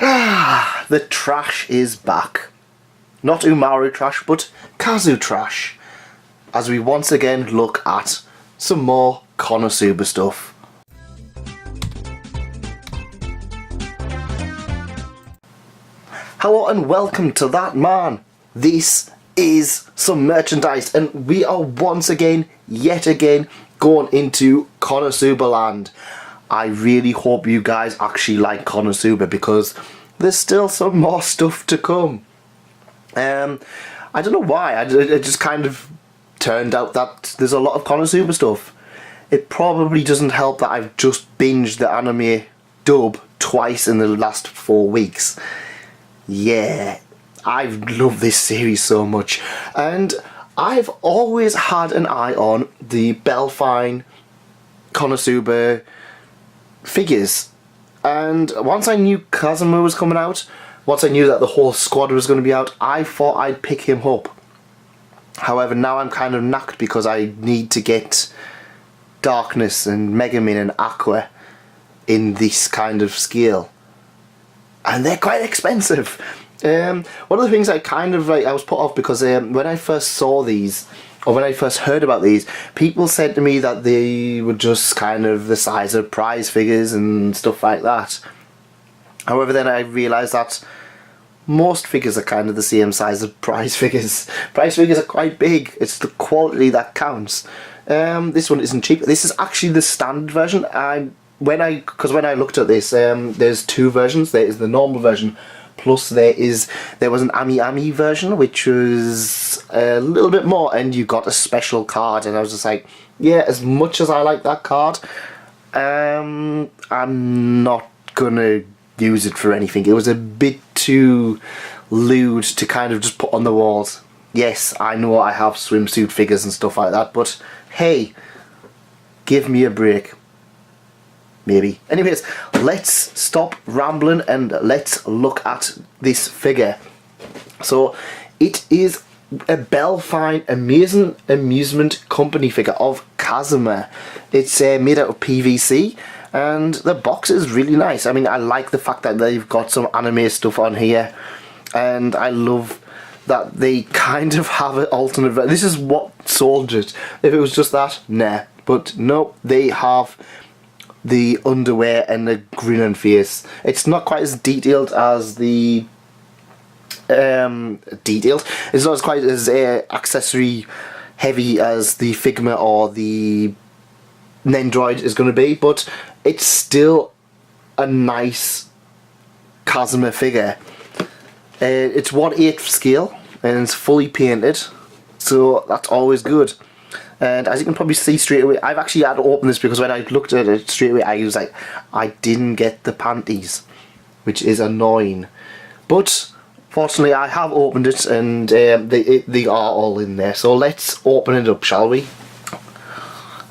The trash is back. Not Umaru trash, but Kazu trash. As we once again look at some more Konosuba stuff. Hello and welcome to That Man. This is some merchandise and we are once again, yet again, going into Konosuba land. I really hope you guys actually like Konosuba because there's still some more stuff to come. I don't know why, it just kind of turned out that there's a lot of Konosuba stuff. It probably doesn't help that I've just binged the anime dub twice in the last 4 weeks. Yeah, I've loved this series so much, and I've always had an eye on the Bellfine Konosuba figures, and once I knew Kazuma was coming out, once I knew that the whole squad was going to be out, I thought I'd pick him up. However, now I'm kind of knacked because I need to get Darkness and Megumin and Aqua in this kind of scale, and they're quite expensive. One of the things I kind of I was put off because when I first saw these, or when I first heard about these, people said to me that they were just kind of the size of prize figures and stuff like that. However, then I realised that most figures are kind of the same size as prize figures. Prize figures are quite big. It's the quality that counts. This one isn't cheap. This is actually the standard version. When I looked at this, there's two versions. There is the normal version, plus there was an Ami version, which was a little bit more, and you got a special card. And I was just like, yeah, as much as I like that card, I'm not gonna use it for anything. It was a bit too lewd to kind of just put on the walls. Yes, I know I have swimsuit figures and stuff like that, but hey, give me a break. Maybe. Anyways, let's stop rambling and let's look at this figure. So, it is a Bellfine amusement company figure of Kazuma. It's made out of PVC, and the box is really nice. I mean, I like the fact that they've got some anime stuff on here, and I love that they kind of have an alternate. This is what sold it. If it was just that, nah. But no, they have the underwear and the grinning face. It's not quite as detailed as the It's not quite as accessory heavy as the Figma or the Nendroid is going to be, but it's still a nice Kazuma figure. It's 1/8 scale and it's fully painted, so that's always good. And as you can probably see straight away, I've actually had to open this because when I looked at it straight away, I was like, I didn't get the panties, which is annoying. But fortunately, I have opened it, and they are all in there. So let's open it up, shall we?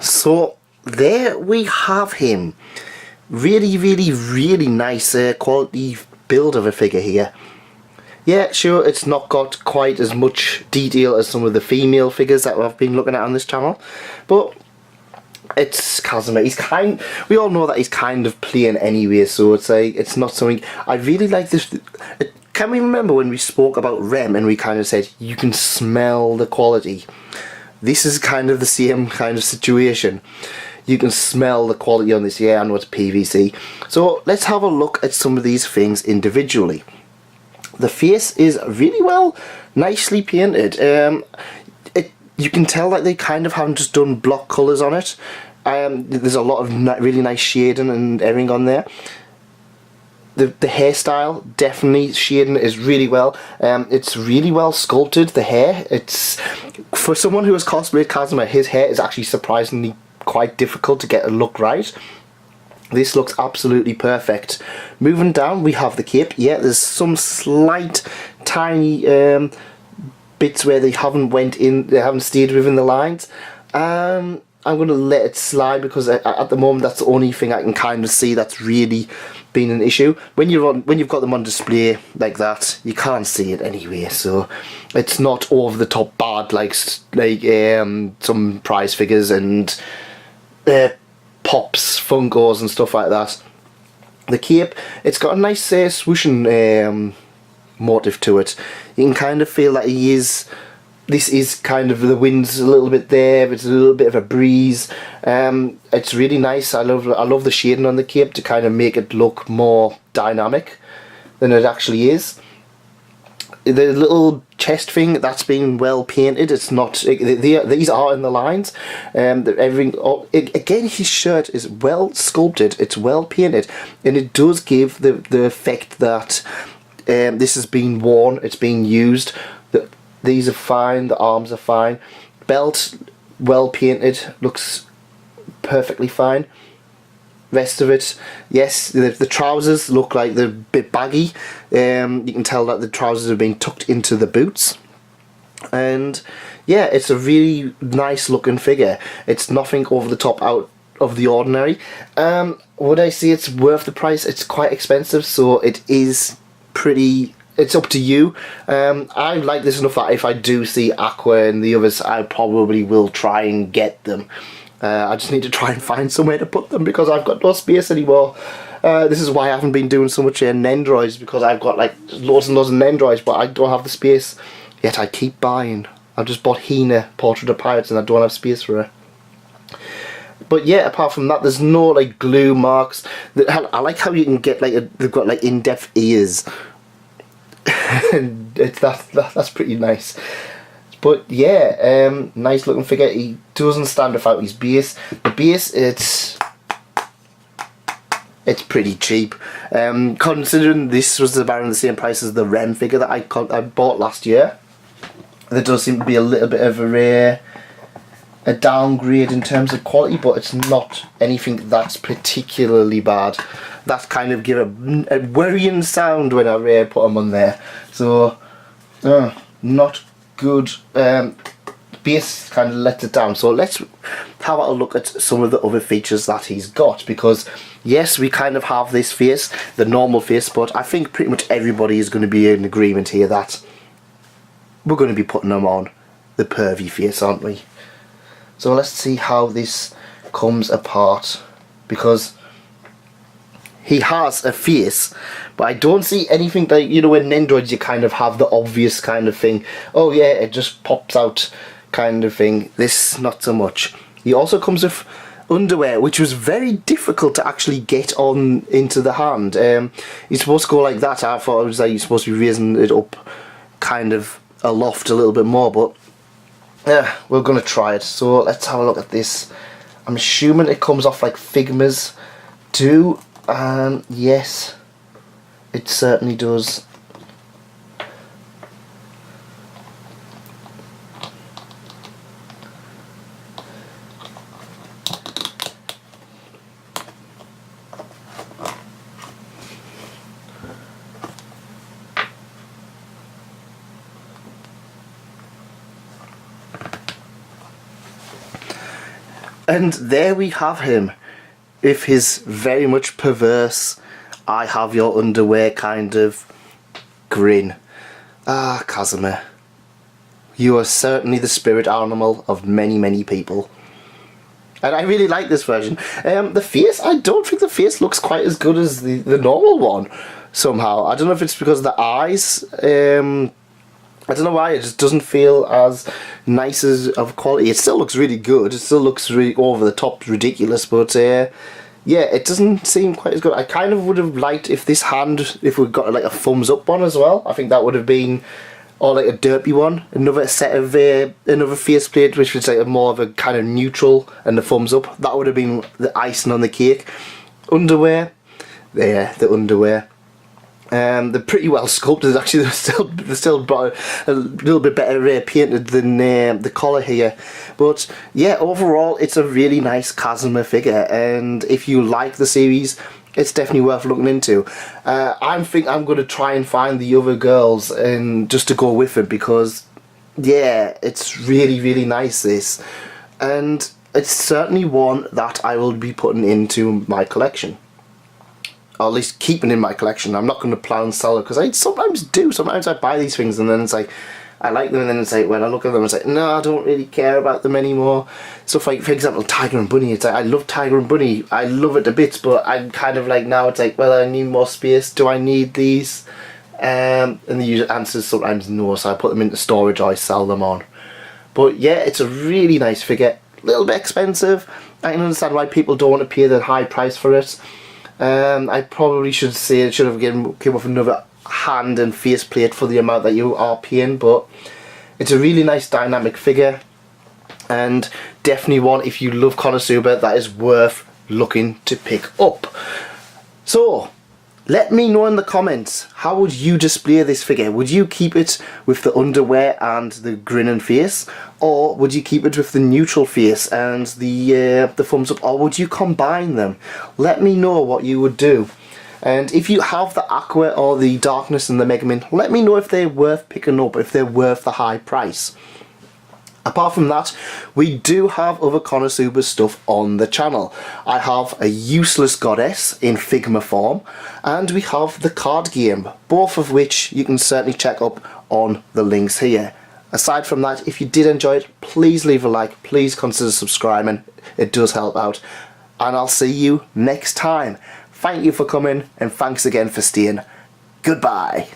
So there we have him. Really, really, really nice quality build of a figure here. Yeah, sure, it's not got quite as much detail as some of the female figures that I've been looking at on this channel, but it's Kazuma. We all know that he's kind of plain anyway, so it's like, it's not something. I really like this. Can we remember when we spoke about Rem and we kind of said you can smell the quality? This is kind of the same kind of situation. You can smell the quality on this. Yeah, I know it's PVC. So let's have a look at some of these things individually. The face is really well, nicely painted. You can tell that they kind of haven't just done block colours on it. There's a lot of really nice shading and everything on there. The hairstyle, definitely shading is really well. It's really well sculpted, the hair. It's, for someone who has cosplayed Kazuma, his hair is actually surprisingly quite difficult to get a look right. This looks absolutely perfect. Moving down, we have the cape. Yeah, there's some slight, tiny bits where they haven't stayed within the lines. I'm going to let it slide because at the moment that's the only thing I can kind of see that's really been an issue. When you've got them on display like that, you can't see it anyway. So it's not over the top bad like some prize figures and Pops, Funkos and stuff like that. The cape, it's got a nice swooshing motif to it. You can kind of feel that this is kind of, the wind's a little bit there, it's a little bit of a breeze. It's really nice. I love the shading on the cape to kind of make it look more dynamic than it actually is. The little chest thing, that's been well painted. It's not, these are in the lines. Everything, again, his shirt is well sculpted, it's well painted, and it does give the effect that this has been worn, it's been used. These are fine, the arms are fine. Belt, well painted, looks perfectly fine. Rest of it, yes, the trousers look like they're a bit baggy. You can tell that the trousers have been tucked into the boots. And yeah, it's a really nice looking figure. It's nothing over the top, out of the ordinary. Would I say it's worth the price? It's quite expensive, so it is pretty... It's up to you. I like this enough that if I do see Aqua and the others, I probably will try and get them. I just need to try and find somewhere to put them because I've got no space anymore. This is why I haven't been doing so much Nendroids, because I've got like loads and loads of Nendroids, but I don't have the space. Yet I keep buying. I've just bought Hina, Portrait of Pirates, and I don't have space for her. But yeah, apart from that, there's no like glue marks. I like how you can get like they've got like in-depth ears. And that's pretty nice. But yeah, nice looking figure. He doesn't stand without his base. The base, it's pretty cheap. Considering this was around the same price as the Rem figure that I bought last year, there does seem to be a little bit of a downgrade in terms of quality, but it's not anything that's particularly bad. That kind of give a worrying sound when I put them on there. So, not good. Base kind of let it down. So let's have a look at some of the other features that he's got, because yes, we kind of have this face, the normal face, but I think pretty much everybody is going to be in agreement here that we're going to be putting them on the pervy face, aren't we? So let's see how this comes apart, because he has a face, but I don't see anything like, you know, in Nendroids you kind of have the obvious kind of thing, oh yeah, it just pops out kind of thing. This, not so much. He also comes with underwear, which was very difficult to actually get on into the hand. You're supposed to go like that. I thought it was like you're supposed to be raising it up kind of aloft a little bit more, but yeah, we're gonna try it. So let's have a look at this. I'm assuming it comes off like Figma's do. Yes, it certainly does. And there we have him, with his very much perverse, I have your underwear kind of grin. Ah, Kazuma, you are certainly the spirit animal of many, many people. And I really like this version. The face, I don't think the face looks quite as good as the normal one, somehow. I don't know if it's because of the eyes. I don't know why, it just doesn't feel as nice as of quality. It still looks really good, it still looks really over the top ridiculous, but yeah, it doesn't seem quite as good. I kind of would have liked if this hand, if we got like a thumbs up one as well. I think that would have been, or like a derpy one, another set of another faceplate which was like a more of a kind of neutral, and the thumbs up. That would have been the icing on the cake. Underwear, there, the underwear. They're pretty well sculpted actually. They're still a little bit better painted than the collar here, but yeah, overall it's a really nice Kazuma figure, and if you like the series, it's definitely worth looking into. I think I'm going to try and find the other girls and just to go with it, because yeah, it's really nice, this, and it's certainly one that I will be putting into my collection. Or at least keeping in my collection. I'm not going to plan and sell it, because I sometimes do. Sometimes I buy these things and then it's like, I like them, and then it's like, when I look at them, it's like, no, I don't really care about them anymore. Stuff like, for example, Tiger and Bunny. It's like, I love Tiger and Bunny. I love it to bits, but I'm kind of like, now it's like, well, I need more space. Do I need these? And the usual answer is sometimes no, so I put them into storage or I sell them on. But yeah, it's a really nice figure. A little bit expensive. I can understand why people don't want to pay the high price for it. I probably should say it should have came with another hand and face plate for the amount that you are paying, but it's a really nice dynamic figure, and definitely one, if you love Konosuba, that is worth looking to pick up. So let me know in the comments, how would you display this figure? Would you keep it with the underwear and the grinning face, or would you keep it with the neutral face and the thumbs up, or would you combine them? Let me know what you would do. And if you have the Aqua or the Darkness and the Megumin, let me know if they're worth picking up, if they're worth the high price. Apart from that, we do have other Konosuba stuff on the channel. I have a Useless Goddess in Figma form, and we have the card game, both of which you can certainly check up on the links here. Aside from that, if you did enjoy it, please leave a like, please consider subscribing, it does help out, and I'll see you next time. Thank you for coming, and thanks again for staying. Goodbye.